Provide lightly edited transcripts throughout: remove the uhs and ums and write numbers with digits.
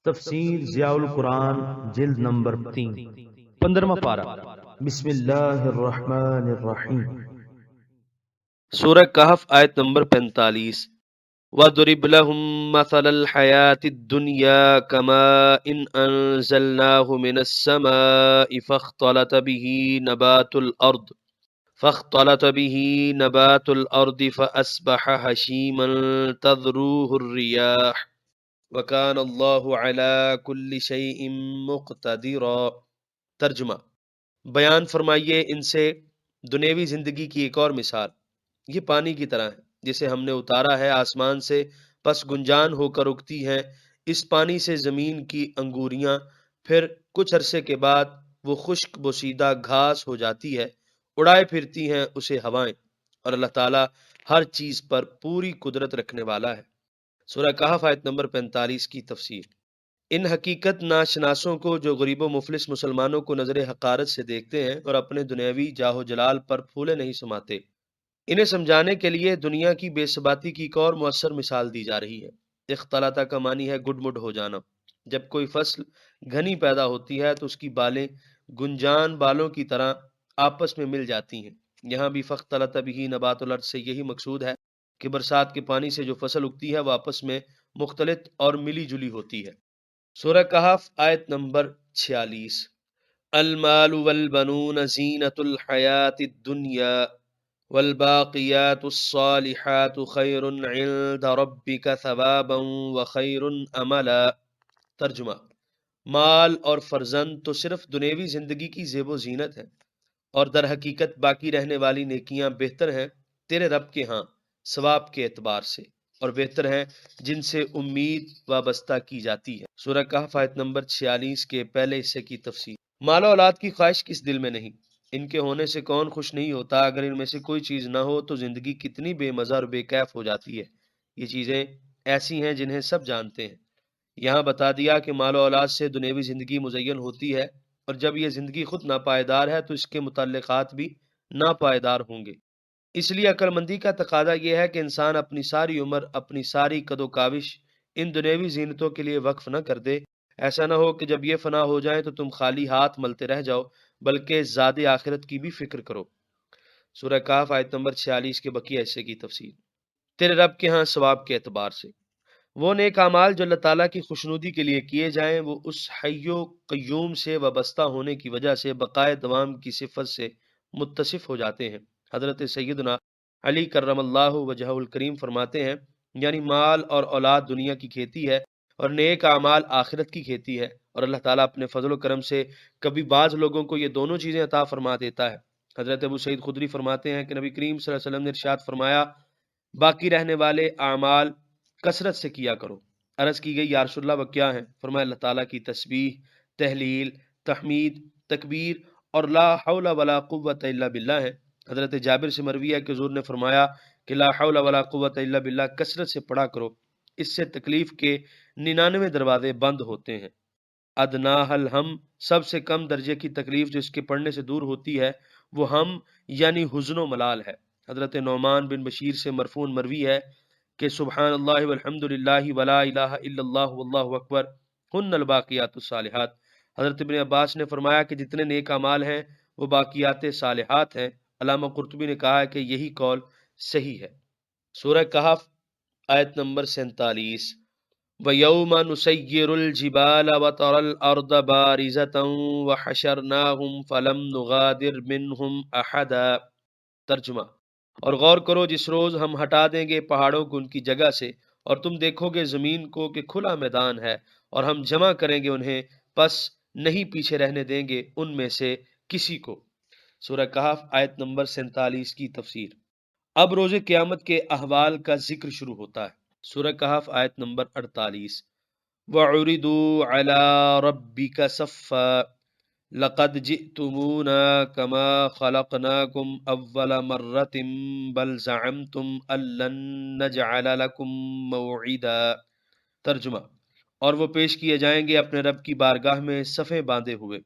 تفسیر ضیاء القرآن جلد نمبر 3 15واں پارہ بسم اللہ الرحمن الرحیم سورہ کہف آیت نمبر 45 وَضْرِبْ لَهُم مَّثَلَ الْحَيَاةِ الدُّنْيَا كَمَاءٍ أَنزَلْنَاهُ مِنَ السَّمَاءِ فاختلط به نبات الأرض فأصبح هشيما تذروه الرياح وكان الله على كل شيء مقتدرا۔ ترجمہ، بیان فرمائیے ان سے دنیوی زندگی کی ایک اور مثال۔ یہ پانی کی طرح ہے جسے ہم نے اتارا ہے آسمان سے، پس گنجان ہو کر اگتی ہیں اس پانی سے زمین کی انگوریاں، پھر کچھ عرصے کے بعد وہ خشک بوسیدہ گھاس ہو جاتی ہے، اڑائے پھرتی ہیں اسے ہوائیں، اور اللہ تعالیٰ ہر چیز پر پوری قدرت رکھنے والا ہے۔ سورہ کہف آیت نمبر 45 کی تفسیر۔ ان حقیقت ناشناسوں کو جو غریب و مفلس مسلمانوں کو نظر حقارت سے دیکھتے ہیں اور اپنے دنیاوی جاہ و جلال پر پھولے نہیں سماتے، انہیں سمجھانے کے لیے دنیا کی بے ثباتی کی ایک اور مؤثر مثال دی جا رہی ہے۔ اختلاطہ کا معنی ہے گڈ مڈ ہو جانا۔ جب کوئی فصل گھنی پیدا ہوتی ہے تو اس کی بالیں گنجان بالوں کی طرح آپس میں مل جاتی ہیں۔ یہاں بھی فاختلط بہ نبات الارض سے یہی مقصود ہے کہ برسات کے پانی سے جو فصل اگتی ہے وہ آپس میں مختلط اور ملی جلی ہوتی ہے۔ سورہ کہف آیت نمبر 46۔ المال والبنون زینۃ الحیاۃ الدنیا والباقیات الصالحات خیر عند ربک ثوابا وخیر املا۔ ترجمہ، مال اور فرزند تو صرف دنیوی زندگی کی زیب و زینت ہے، اور در حقیقت باقی رہنے والی نیکیاں بہتر ہیں تیرے رب کے ہاں ثواب کے اعتبار سے، اور بہتر ہیں جن سے امید وابستہ کی جاتی ہے۔ سورہ کہف آیت نمبر 46 کے پہلے حصے کی تفسیر۔ مال و اولاد کی خواہش کس دل میں نہیں؟ ان کے ہونے سے کون خوش نہیں ہوتا؟ اگر ان میں سے کوئی چیز نہ ہو تو زندگی کتنی بے مزہ اور بے کیف ہو جاتی ہے۔ یہ چیزیں ایسی ہیں جنہیں سب جانتے ہیں۔ یہاں بتا دیا کہ مال و اولاد سے دنیوی زندگی مزین ہوتی ہے، اور جب یہ زندگی خود ناپائیدار ہے تو اس کے متعلقات بھی ناپائیدار ہوں گے۔ اس لیے عقل مندی کا تقاضا یہ ہے کہ انسان اپنی ساری عمر، اپنی ساری قد و کاوش ان دنیوی زینتوں کے لیے وقف نہ کر دے۔ ایسا نہ ہو کہ جب یہ فنا ہو جائیں تو تم خالی ہاتھ ملتے رہ جاؤ، بلکہ زاد آخرت کی بھی فکر کرو۔ سورہ کہف آیت نمبر 46 کے بقیہ حصے کی تفسیر۔ تیرے رب کے ہاں ثواب کے اعتبار سے وہ نیک اعمال جو اللہ تعالیٰ کی خوشنودی کے لیے کیے جائیں، وہ اس حی و قیوم سے وابستہ ہونے کی وجہ سے بقائے دوام کی صفت سے متصف ہو جاتے ہیں۔ حضرت سیدنا علی کرم اللہ وجہہ الکریم فرماتے ہیں، یعنی مال اور اولاد دنیا کی کھیتی ہے اور نیک اعمال آخرت کی کھیتی ہے، اور اللہ تعالیٰ اپنے فضل و کرم سے کبھی بعض لوگوں کو یہ دونوں چیزیں عطا فرما دیتا ہے۔ حضرت ابو سعید خدری فرماتے ہیں کہ نبی کریم صلی اللہ علیہ وسلم نے ارشاد فرمایا، باقی رہنے والے اعمال کثرت سے کیا کرو۔ عرض کی گئی یا رسول اللہ وہ کیا ہیں؟ فرمایا اللہ تعالیٰ کی تسبیح، تحلیل، تحمید، تکبیر اور لا حول ولا قوت الا باللہ ہے۔ حضرت جابر سے مروی ہے کہ حضور نے فرمایا کہ لا حول ولا قوت الا باللہ کثرت سے پڑھا کرو، اس سے تکلیف کے 99 دروازے بند ہوتے ہیں۔ ادناہ الہم، سب سے کم درجے کی تکلیف جو اس کے پڑھنے سے دور ہوتی ہے وہ ہم یعنی حزن و ملال ہے۔ حضرت نعمان بن بشیر سے مرفوع مروی ہے کہ سبحان اللہ والحمد للہ ولا الہ الا اللہ واللہ اکبر ہن الباقیات الصالحات۔ حضرت ابن عباس نے فرمایا کہ جتنے نیک اعمال ہیں وہ باقیات صالحات ہیں۔ علامہ قرطبی نے کہا ہے کہ یہی قول صحیح ہے۔ سورہ کہف آیت نمبر 47۔ وَيَوْمَ نُسَيِّرُ الْجِبَالَ وَتَرَى الْأَرْضَ بَارِزَةً وَحَشَرْنَاهُمْ فَلَمْ نُغَادِرْ مِنْهُمْ أَحَدًا۔ ترجمہ، اور غور کرو جس روز ہم ہٹا دیں گے پہاڑوں کو ان کی جگہ سے، اور تم دیکھو گے زمین کو کہ کھلا میدان ہے، اور ہم جمع کریں گے انہیں، پس نہیں پیچھے رہنے دیں گے ان میں سے کسی کو۔ سورہ کہف آیت نمبر 47 کی تفسیر۔ اب روز قیامت کے احوال کا ذکر شروع ہوتا ہے۔ سورہ کہف آیت نمبر 48۔ وَعُرِضُوا عَلَى رَبِّكَ صَفًّا لَقَدْ جِئْتُمُونَا كَمَا خَلَقْنَاكُمْ أَوَّلَ مَرَّةٍ بَلْ زَعَمْتُمْ أَن لَّن نَّجْعَلَ لَكُم مَّوْعِدًا۔ ترجمہ، اور وہ پیش کیے جائیں گے اپنے رب کی بارگاہ میں صفیں باندھے ہوئے،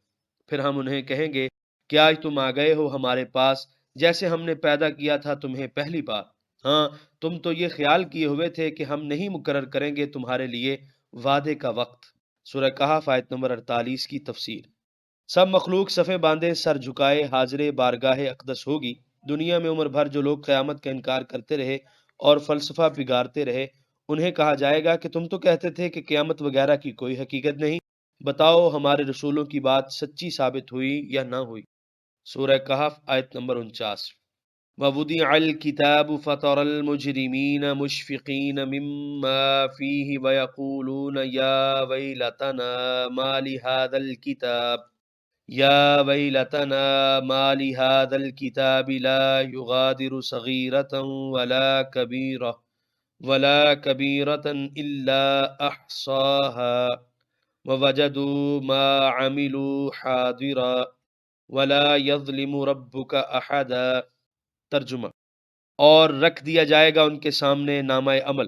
پھر ہم انہیں کہیں گے کہ آج تم آ گئے ہو ہمارے پاس جیسے ہم نے پیدا کیا تھا تمہیں پہلی بار۔ ہاں، تم تو یہ خیال کیے ہوئے تھے کہ ہم نہیں مقرر کریں گے تمہارے لیے وعدے کا وقت۔ سورہ کہف آیت نمبر 48 کی تفسیر۔ سب مخلوق صفیں باندھے سر جھکائے حاضر بارگاہ اقدس ہوگی۔ دنیا میں عمر بھر جو لوگ قیامت کا انکار کرتے رہے اور فلسفہ بگاڑتے رہے، انہیں کہا جائے گا کہ تم تو کہتے تھے کہ قیامت وغیرہ کی کوئی حقیقت نہیں، بتاؤ ہمارے رسولوں کی بات سچی ثابت ہوئی یا نہ ہوئی۔ سورہ کہف آیت نمبر 49۔ وَوُضِعَ الْكِتَابُ فَتَرَى الْمُجْرِمِينَ مُشْفِقِينَ مِمَّا فِيهِ وَيَقُولُونَ يَا وَيْلَتَنَا مَا لِهَذَا الْكِتَابِ لَا يُغَادِرُ صَغِيرَةً وَلَا كَبِيرَةً إِلَّا أَحْصَاهَا وَوَجَدُوا مَا عَمِلُوا حَاضِرًا وَلَا يَظْلِمُ رَبُّكَ أَحَدًا۔ ترجمہ: اور رکھ دیا جائے گا ان کے سامنے نامہ عمل،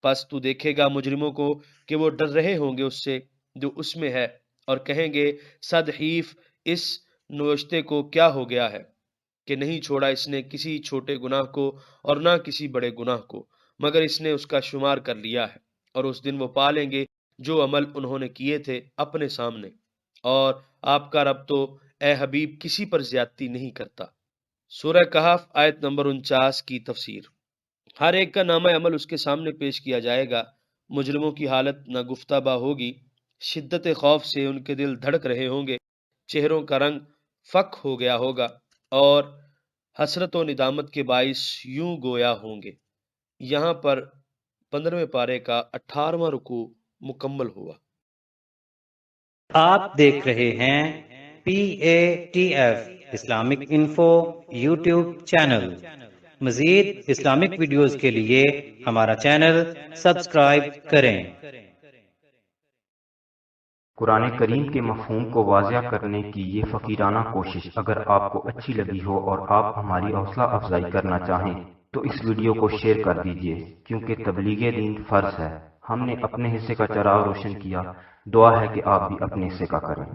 پس تو دیکھے گا مجرموں کو کہ وہ ڈر رہے ہوں گے اس سے جو اس میں ہے، اور کہیں گے صد حیف اس نوشتے کو کیا ہو گیا ہے کہ نہیں چھوڑا اس نے کسی چھوٹے گناہ کو اور نہ کسی بڑے گناہ کو، مگر اس نے اس کا شمار کر لیا ہے، اور اس دن وہ پا لیں گے جو عمل انہوں نے کیے تھے اپنے سامنے، اور آپ کا رب تو اے حبیب کسی پر زیادتی نہیں کرتا۔ سورہ کہف آیت نمبر 49 کی تفسیر۔ ہر ایک کا نامہ عمل اس کے سامنے پیش کیا جائے گا۔ مجرموں کی حالت نہ گفتابا ہوگی، شدت خوف سے ان کے دل دھڑک رہے ہوں گے، چہروں کا رنگ فک ہو گیا ہوگا، اور حسرت و ندامت کے باعث یوں گویا ہوں گے۔ یہاں پر 15ویں پارے کا 18واں رکوع مکمل ہوا۔ آپ دیکھ رہے ہیں PATF Islamic info YouTube channel. مزید اسلامک ویڈیوز کے لیے ہمارا چینل سبسکرائب کریں۔ قرآن کریم کے مفہوم کو واضح کرنے کی یہ فقیرانہ کوشش اگر آپ کو اچھی لگی ہو اور آپ ہماری حوصلہ افزائی کرنا چاہیں تو اس ویڈیو کو شیئر کر دیجئے، کیونکہ تبلیغ دین فرض ہے۔ ہم نے اپنے حصے کا چراغ روشن کیا، دعا ہے کہ آپ بھی اپنے حصے کا کریں۔